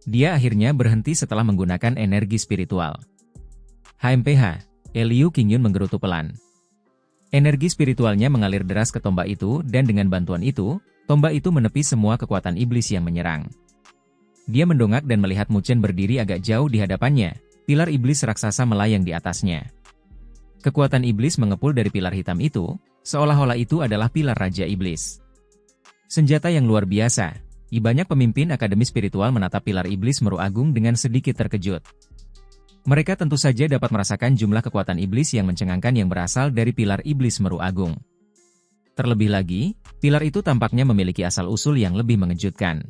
Dia akhirnya berhenti setelah menggunakan energi spiritual. HMPH, Liu Qingyun menggerutu pelan. Energi spiritualnya mengalir deras ke tombak itu dan dengan bantuan itu, tombak itu menepis semua kekuatan iblis yang menyerang. Dia mendongak dan melihat Mu Chen berdiri agak jauh di hadapannya, pilar iblis raksasa melayang di atasnya. Kekuatan iblis mengepul dari pilar hitam itu, seolah-olah itu adalah pilar Raja Iblis. Senjata yang luar biasa, banyak pemimpin akademi spiritual menatap pilar iblis meru agung dengan sedikit terkejut. Mereka tentu saja dapat merasakan jumlah kekuatan iblis yang mencengangkan yang berasal dari pilar iblis meru agung. Terlebih lagi, pilar itu tampaknya memiliki asal-usul yang lebih mengejutkan.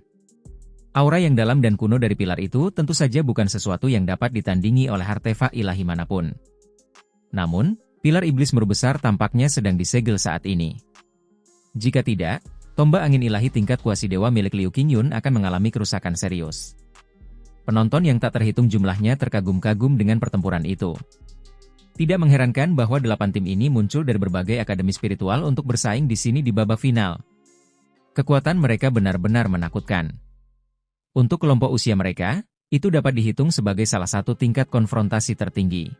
Aura yang dalam dan kuno dari pilar itu tentu saja bukan sesuatu yang dapat ditandingi oleh artefak ilahi manapun. Namun, pilar iblis meru besar tampaknya sedang disegel saat ini. Jika tidak, tombak angin ilahi tingkat kuasi dewa milik Liu Qingyun akan mengalami kerusakan serius. Penonton yang tak terhitung jumlahnya terkagum-kagum dengan pertempuran itu. Tidak mengherankan bahwa 8 tim ini muncul dari berbagai akademi spiritual untuk bersaing di sini di babak final. Kekuatan mereka benar-benar menakutkan. Untuk kelompok usia mereka, itu dapat dihitung sebagai salah satu tingkat konfrontasi tertinggi.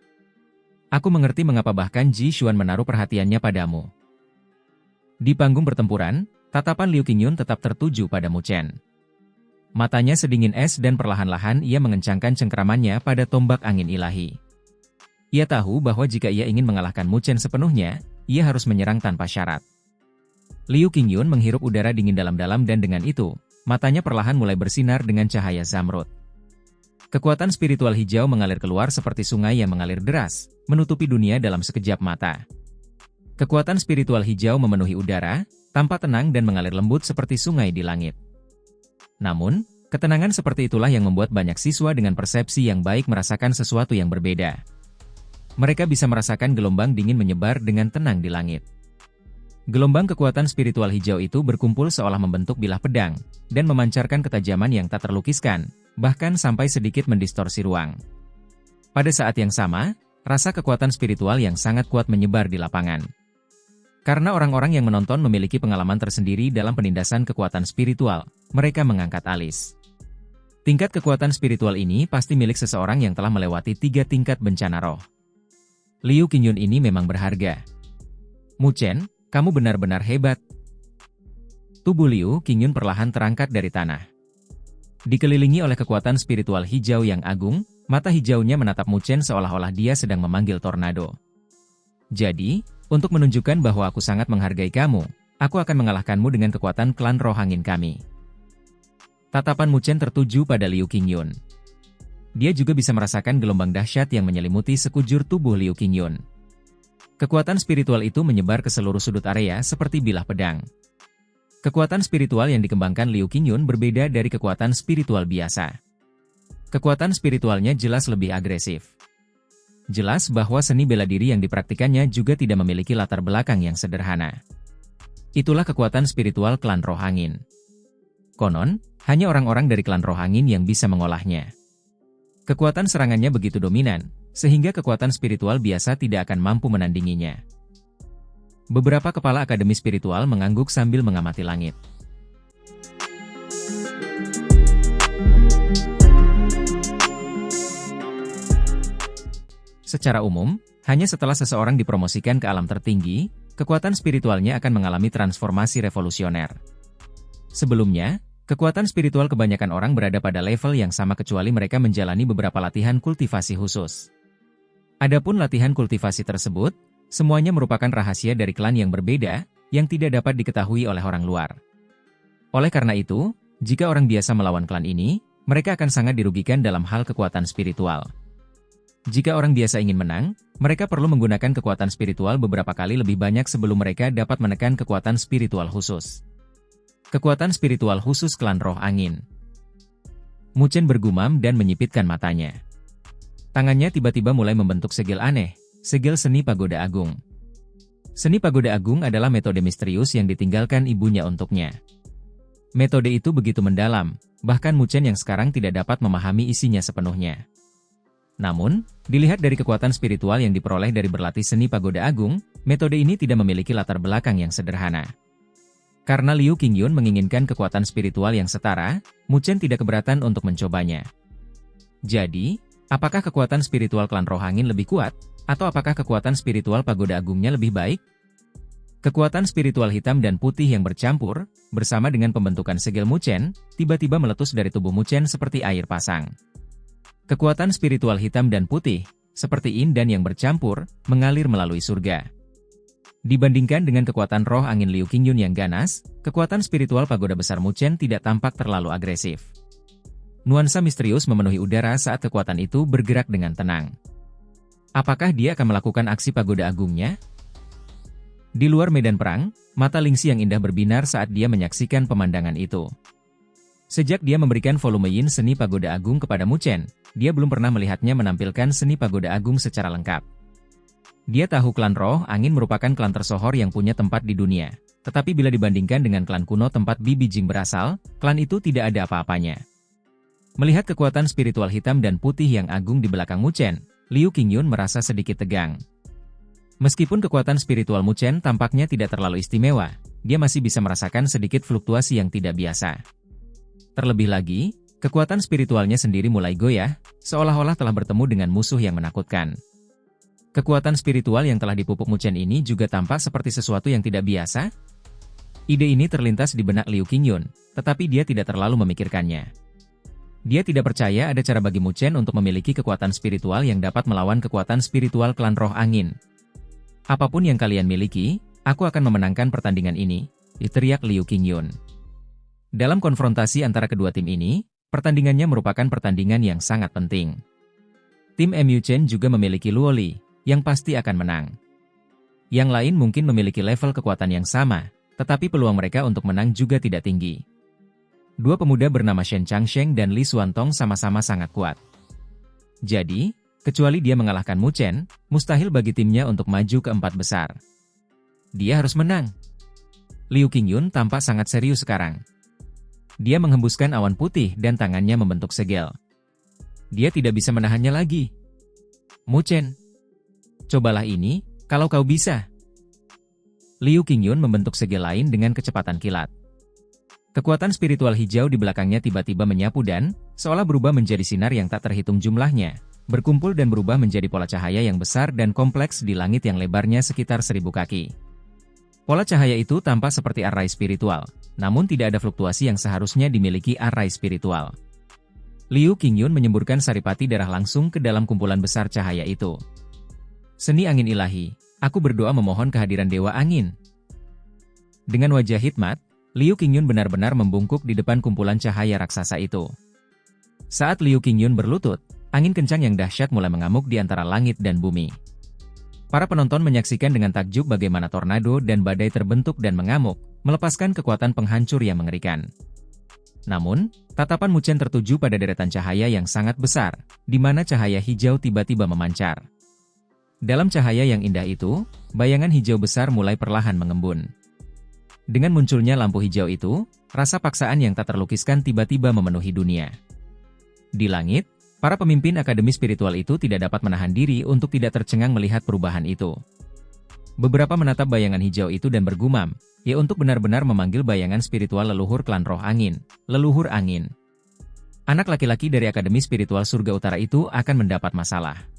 Aku mengerti mengapa bahkan Ji Xuan menaruh perhatiannya padamu. Di panggung pertempuran, tatapan Liu Qingyun tetap tertuju pada Mu Chen. Matanya sedingin es dan perlahan-lahan ia mengencangkan cengkeramannya pada tombak angin ilahi. Ia tahu bahwa jika ia ingin mengalahkan Mu Chen sepenuhnya, ia harus menyerang tanpa syarat. Liu Qingyun menghirup udara dingin dalam-dalam dan dengan itu, matanya perlahan mulai bersinar dengan cahaya zamrud. Kekuatan spiritual hijau mengalir keluar seperti sungai yang mengalir deras, menutupi dunia dalam sekejap mata. Kekuatan spiritual hijau memenuhi udara, tampak tenang dan mengalir lembut seperti sungai di langit. Namun, ketenangan seperti itulah yang membuat banyak siswa dengan persepsi yang baik merasakan sesuatu yang berbeda. Mereka bisa merasakan gelombang dingin menyebar dengan tenang di langit. Gelombang kekuatan spiritual hijau itu berkumpul seolah membentuk bilah pedang, dan memancarkan ketajaman yang tak terlukiskan, bahkan sampai sedikit mendistorsi ruang. Pada saat yang sama, rasa kekuatan spiritual yang sangat kuat menyebar di lapangan. Karena orang-orang yang menonton memiliki pengalaman tersendiri dalam penindasan kekuatan spiritual, mereka mengangkat alis. Tingkat kekuatan spiritual ini pasti milik seseorang yang telah melewati 3 tingkat bencana roh. Liu Qingyun ini memang berharga. Mu Chen, kamu benar-benar hebat. Tubuh Liu Qingyun perlahan terangkat dari tanah. Dikelilingi oleh kekuatan spiritual hijau yang agung, mata hijaunya menatap Mu Chen seolah-olah dia sedang memanggil tornado. Jadi, untuk menunjukkan bahwa aku sangat menghargai kamu, aku akan mengalahkanmu dengan kekuatan klan roh angin kami. Tatapan Mu Chen tertuju pada Liu Qingyun. Dia juga bisa merasakan gelombang dahsyat yang menyelimuti sekujur tubuh Liu Qingyun. Kekuatan spiritual itu menyebar ke seluruh sudut area seperti bilah pedang. Kekuatan spiritual yang dikembangkan Liu Qingyun berbeda dari kekuatan spiritual biasa. Kekuatan spiritualnya jelas lebih agresif. Jelas bahwa seni bela diri yang dipraktikannya juga tidak memiliki latar belakang yang sederhana. Itulah kekuatan spiritual klan roh angin. Konon, hanya orang-orang dari klan roh angin yang bisa mengolahnya. Kekuatan serangannya begitu dominan, sehingga kekuatan spiritual biasa tidak akan mampu menandinginya. Beberapa kepala akademi spiritual mengangguk sambil mengamati langit. Secara umum, hanya setelah seseorang dipromosikan ke alam tertinggi, kekuatan spiritualnya akan mengalami transformasi revolusioner. Sebelumnya, kekuatan spiritual kebanyakan orang berada pada level yang sama kecuali mereka menjalani beberapa latihan kultivasi khusus. Adapun latihan kultivasi tersebut, semuanya merupakan rahasia dari klan yang berbeda, yang tidak dapat diketahui oleh orang luar. Oleh karena itu, jika orang biasa melawan klan ini, mereka akan sangat dirugikan dalam hal kekuatan spiritual. Jika orang biasa ingin menang, mereka perlu menggunakan kekuatan spiritual beberapa kali lebih banyak sebelum mereka dapat menekan kekuatan spiritual khusus. Kekuatan spiritual khusus klan roh angin. Mu Chen bergumam dan menyipitkan matanya. Tangannya tiba-tiba mulai membentuk segel aneh, segel seni pagoda agung. Seni pagoda agung adalah metode misterius yang ditinggalkan ibunya untuknya. Metode itu begitu mendalam, bahkan Mu Chen yang sekarang tidak dapat memahami isinya sepenuhnya. Namun, dilihat dari kekuatan spiritual yang diperoleh dari berlatih seni pagoda agung, metode ini tidak memiliki latar belakang yang sederhana. Karena Liu Qingyun menginginkan kekuatan spiritual yang setara, Mu Chen tidak keberatan untuk mencobanya. Jadi, apakah kekuatan spiritual klan roh angin lebih kuat, atau apakah kekuatan spiritual pagoda agungnya lebih baik? Kekuatan spiritual hitam dan putih yang bercampur, bersama dengan pembentukan segel Mu Chen, tiba-tiba meletus dari tubuh Mu Chen seperti air pasang. Kekuatan spiritual hitam dan putih, seperti yin dan yang bercampur, mengalir melalui surga. Dibandingkan dengan kekuatan roh angin Liu Qingyun yang ganas, kekuatan spiritual pagoda besar Mu Chen tidak tampak terlalu agresif. Nuansa misterius memenuhi udara saat kekuatan itu bergerak dengan tenang. Apakah dia akan melakukan aksi pagoda agungnya? Di luar medan perang, mata Lingxi yang indah berbinar saat dia menyaksikan pemandangan itu. Sejak dia memberikan volume yin seni pagoda agung kepada Mu Chen, dia belum pernah melihatnya menampilkan seni pagoda agung secara lengkap. Dia tahu klan roh angin merupakan klan tersohor yang punya tempat di dunia, Tetapi bila dibandingkan dengan klan kuno tempat Bibi Jing berasal, klan itu tidak ada apa-apanya. Melihat kekuatan spiritual hitam dan putih yang agung di belakang Mu Chen, Liu Qingyun merasa sedikit tegang. Meskipun kekuatan spiritual Mu Chen tampaknya tidak terlalu istimewa, dia masih bisa merasakan sedikit fluktuasi yang tidak biasa. Terlebih lagi, kekuatan spiritualnya sendiri mulai goyah, seolah-olah telah bertemu dengan musuh yang menakutkan. Kekuatan spiritual yang telah dipupuk Mu Chen ini juga tampak seperti sesuatu yang tidak biasa. Ide ini terlintas di benak Liu Qingyun, tetapi dia tidak terlalu memikirkannya. Dia tidak percaya ada cara bagi Mu Chen untuk memiliki kekuatan spiritual yang dapat melawan kekuatan spiritual klan roh angin. Apapun yang kalian miliki, aku akan memenangkan pertandingan ini, teriak Liu Qingyun. Dalam konfrontasi antara kedua tim ini, pertandingannya merupakan pertandingan yang sangat penting. Tim Mu Chen juga memiliki Luo Li, yang pasti akan menang. Yang lain mungkin memiliki level kekuatan yang sama, tetapi peluang mereka untuk menang juga tidak tinggi. Dua pemuda bernama Shen Changsheng dan Li Xuantong sama-sama sangat kuat. Jadi, kecuali dia mengalahkan Mu Chen, mustahil bagi timnya untuk maju ke empat besar. Dia harus menang. Liu Qingyun tampak sangat serius sekarang. Dia menghembuskan awan putih dan tangannya membentuk segel. Dia tidak bisa menahannya lagi. Mu Chen, cobalah ini, kalau kau bisa. Liu Qingyun membentuk segel lain dengan kecepatan kilat. Kekuatan spiritual hijau di belakangnya tiba-tiba menyapu dan, seolah berubah menjadi sinar yang tak terhitung jumlahnya, berkumpul dan berubah menjadi pola cahaya yang besar dan kompleks di langit yang lebarnya sekitar 1000 kaki. Pola cahaya itu tampak seperti arai spiritual, namun tidak ada fluktuasi yang seharusnya dimiliki arai spiritual. Liu Qingyun menyemburkan saripati darah langsung ke dalam kumpulan besar cahaya itu. Seni angin ilahi, aku berdoa memohon kehadiran Dewa Angin. Dengan wajah hikmat, Liu Qingyun benar-benar membungkuk di depan kumpulan cahaya raksasa itu. Saat Liu Qingyun berlutut, angin kencang yang dahsyat mulai mengamuk di antara langit dan bumi. Para penonton menyaksikan dengan takjub bagaimana tornado dan badai terbentuk dan mengamuk, melepaskan kekuatan penghancur yang mengerikan. Namun, tatapan Mu Chen tertuju pada deretan cahaya yang sangat besar, di mana cahaya hijau tiba-tiba memancar. Dalam cahaya yang indah itu, bayangan hijau besar mulai perlahan mengembun. Dengan munculnya lampu hijau itu, rasa paksaan yang tak terlukiskan tiba-tiba memenuhi dunia. Di langit, para pemimpin akademi spiritual itu tidak dapat menahan diri untuk tidak tercengang melihat perubahan itu. Beberapa menatap bayangan hijau itu dan bergumam, ya untuk benar-benar memanggil bayangan spiritual leluhur klan roh angin, leluhur angin. Anak laki-laki dari akademi spiritual surga utara itu akan mendapat masalah.